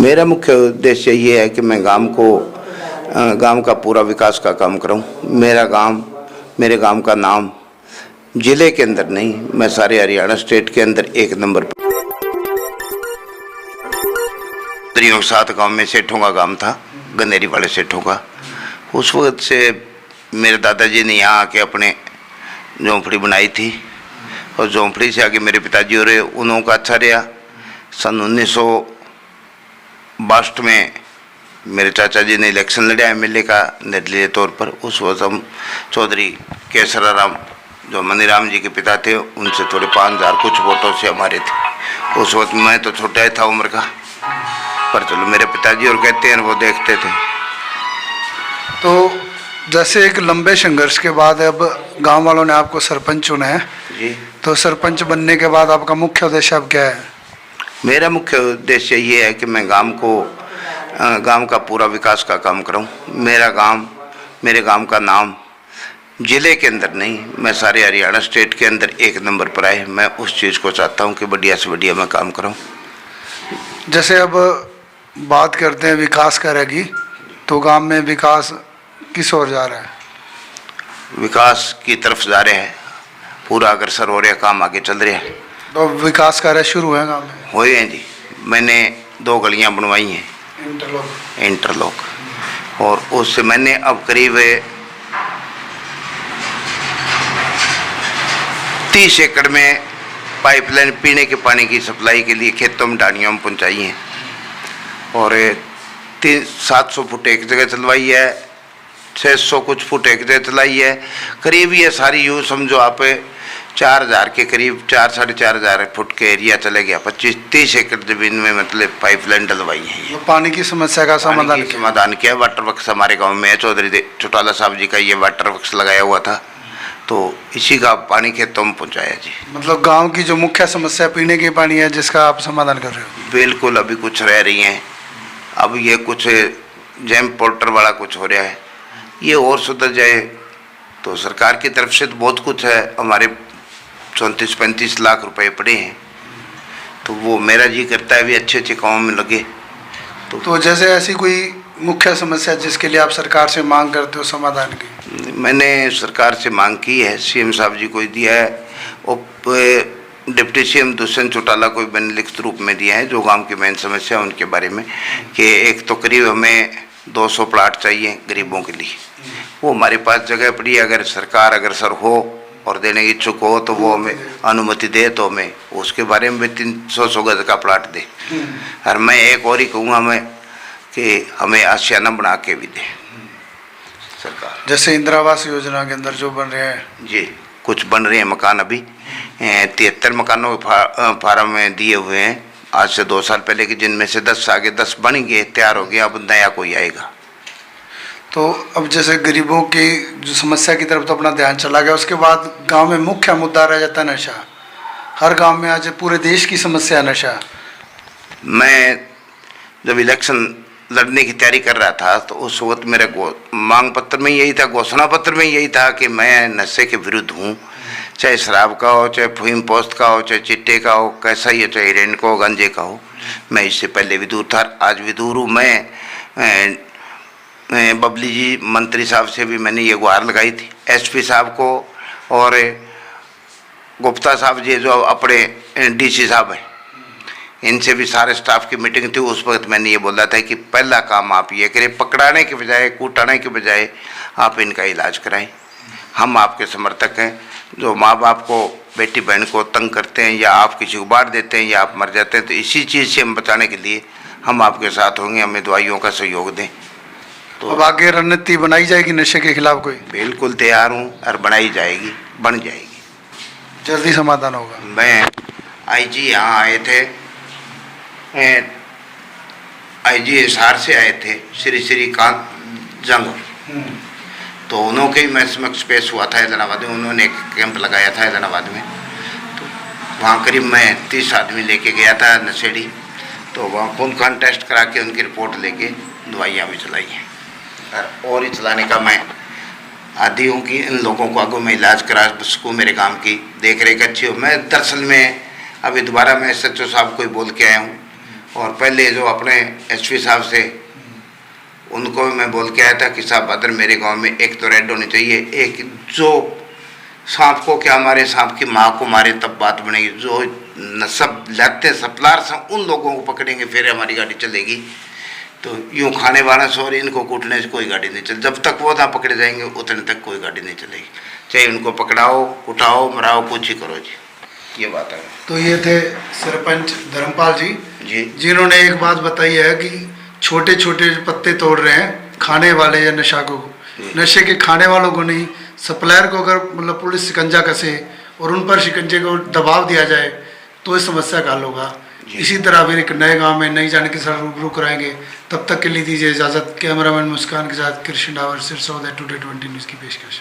मेरा मुख्य उद्देश्य ये है कि मैं गांव का पूरा विकास का काम करूं। मेरे गांव का नाम जिले के अंदर नहीं, मैं सारे हरियाणा स्टेट के अंदर एक नंबर पर। 7 गांव में सेठों का गांव था, गंदेरी वाले सेठों का। उस वक्त से मेरे दादाजी ने यहाँ आके अपने झोंपड़ी बनाई थी और झोंपड़ी से आगे मेरे पिताजी और उन्हों का अच्छा रहा। सन 1962 में मेरे चाचा जी ने इलेक्शन लड़ा एमएलए का निर्दलीय तौर पर। उस वक्त हम चौधरी केसराराम जो मनीराम जी के पिता थे उनसे थोड़े 5000 कुछ वोटों से हमारे थे। उस वक्त मैं तो छोटा ही था उम्र का, पर चलो मेरे पिताजी और कहते हैं वो देखते थे। तो जैसे एक लंबे संघर्ष के बाद अब गांव वालों ने आपको सरपंच चुना है जी, तो सरपंच बनने के बाद आपका मुख्य उद्देश्य अब क्या है? मेरा मुख्य उद्देश्य ये है कि मैं गांव का पूरा विकास का काम करूं। मेरे गांव का नाम जिले के अंदर नहीं, मैं सारे हरियाणा स्टेट के अंदर एक नंबर पर आए। मैं उस चीज़ को चाहता हूं कि बढ़िया से बढ़िया मैं काम करूं। जैसे अब बात करते हैं विकास करेगी, तो गांव में विकास किस ओर जा रहा है? विकास की तरफ जा रहे हैं, पूरा अग्रसर हो रहा है, काम आगे चल रहा है। तो विकास कार्य शुरू है गांव में? हुए हैं जी, मैंने 2 गलियां बनवाई हैं इंटरलॉक, और उससे मैंने अब करीब 30 एकड़ में पाइपलाइन पीने के पानी की सप्लाई के लिए खेतों में डानियों में पहुँचाई हैं, और 700 फुट एक जगह चलवाई है, 600 कुछ फुट एक जगह चलाई है। करीब ये सारी यूँ समझो आप 4000 के करीब 4-4.5 फुट के एरिया चले गया। 25-30 एकड़ जमीन में मतलब पाइपलाइन डलवाई है। तो पानी की समस्या का समाधान किया। वाटर वर्क्स हमारे गांव में है, चौधरी चौटाला साहब जी का ये वाटर वर्क्स लगाया हुआ था, तो इसी का पानी खेतों में पहुँचाया जी। मतलब गांव की जो मुख्य समस्या पीने के पानी है, जिसका आप समाधान कर रहे हो? बिल्कुल, अभी कुछ रह रही हैं। अब ये कुछ जैम पोर्टर वाला कुछ हो रहा है, ये और सुधर जाए तो सरकार की तरफ से तो बहुत कुछ है। हमारे 34-35 लाख रुपए पड़े हैं, तो वो मेरा जी करता है भी अच्छे अच्छे कामों में लगे। तो जैसे ऐसी कोई मुख्य समस्या जिसके लिए आप सरकार से मांग करते हो समाधान की? मैंने सरकार से मांग की है, सीएम साहब जी को दिया है, और डिप्टी सीएम दुष्यंत चौटाला को मैंने लिखित रूप में दिया है, जो गांव की मेन समस्या है उनके बारे में, कि एक तो करीब हमें 200 प्लाट चाहिए गरीबों के लिए। वो हमारे पास जगह पड़ी है, अगर सरकार अग्रसर हो और देने की इच्छुक हो तो वो हमें अनुमति दे तो हमें उसके बारे में 300 गज का प्लाट दे। और मैं एक और ही कहूँगा मैं कि हमें आशियाना बना के भी दे सरकार। जैसे इंदिरा आवास योजना के अंदर जो बन रहे हैं जी, कुछ बन रहे हैं मकान, अभी 73 मकानों के फार्म में दिए हुए हैं आज से 2 साल पहले के, जिनमें से 10 आगे 10 बन गए, तैयार हो गया, अब नया कोई आएगा। तो अब जैसे गरीबों की जो समस्या की तरफ तो अपना ध्यान चला गया, उसके बाद गांव में मुख्य मुद्दा रह जाता है नशा। हर गांव में आज पूरे देश की समस्या है नशा। मैं जब इलेक्शन लड़ने की तैयारी कर रहा था तो उस वक्त मेरे मांग पत्र में यही था, घोषणा पत्र में यही था कि मैं नशे के विरुद्ध हूँ, चाहे शराब का हो, चाहे फीम पोस्त का हो, चाहे चिट्टे का हो, कैसा ही हो, चाहे हेरोइन का हो, गांजे का हो। मैं इससे पहले भी दूर था, आज भी दूर हूँ। मैं बबली जी मंत्री साहब से भी मैंने ये गुहार लगाई थी, एसपी साहब को, और गुप्ता साहब जी जो अपने डीसी साहब हैं, इनसे भी सारे स्टाफ की मीटिंग थी। उस वक्त मैंने ये बोला था कि पहला काम आप ये करें, पकड़ाने के बजाय, कूटाने के बजाय आप इनका इलाज कराएं। हम आपके समर्थक हैं। जो माँ बाप को, बेटी बहन को तंग करते हैं, या आप किसी को बांट देते हैं, या आप मर जाते हैं, तो इसी चीज़ से हम बचाने के लिए हम आपके साथ होंगे। हमें दवाइयों का सहयोग दें। तो अब आगे रणनीति बनाई जाएगी नशे के खिलाफ कोई? बिल्कुल तैयार हूँ, और बनाई जाएगी, बन जाएगी, जल्दी समाधान होगा। मैं आईजी यहाँ आए थे, आईजी हिसार से आए थे, श्री कांत जंग, तो उन्होंने के मैं समक्ष पेश हुआ था इलाहाबाद में। उन्होंने एक कैंप लगाया था इलाहाबाद में, तो वहाँ करीब मैं 30 आदमी लेके गया था नशेड़ी। तो वहाँ खून खान टेस्ट करा के उनकी रिपोर्ट लेके दवाइयाँ भी चलाई हैं, और ही चलाने का मैं आदि हूँ कि इन लोगों को आगे मैं इलाज करा सकूँ, मेरे काम की देख रेख अच्छी हो। मैं दरअसल में अभी दोबारा मैं SHO साहब को ही बोल के आया हूँ, और पहले जो अपने एसपी साहब से उनको भी मैं बोल के आया था कि साहब अदर मेरे गांव में एक तो रेड होनी चाहिए, एक जो सांप को क्या मारे, सांप की माँ को मारे तब बात बनेगी। जो सब लगते सप्लायर से उन लोगों को पकड़ेंगे फिर हमारी गाड़ी चलेगी। तो यूँ खाने वाला से और इनको कूटने से कोई गाड़ी नहीं चल, जब तक वो ना पकड़े जाएंगे उतने तक कोई गाड़ी नहीं चलेगी। चाहे उनको पकड़ाओ, उठाओ, मराओ, कुछ ही करो जी, ये बात है। तो ये थे सरपंच धर्मपाल जी जी जिन्होंने एक बात बताई है कि छोटे छोटे पत्ते तोड़ रहे हैं खाने वाले या नशा को, नशे के खाने वालों को नहीं, सप्लायर को अगर मतलब पुलिस शिकंजा कसे और उन पर शिकंजे को दबाव दिया जाए तो इस समस्या का हल होगा। इसी तरह फिर एक नए गांव में नई जानकारी के साथ रूबरू कराएंगे। तब तक के लिए दीजिए इजाज़त। कैमरामैन मुस्कान के साथ कृष्ण डावर, सिरसौदा टुडे 20 न्यूज़ की पेशकश।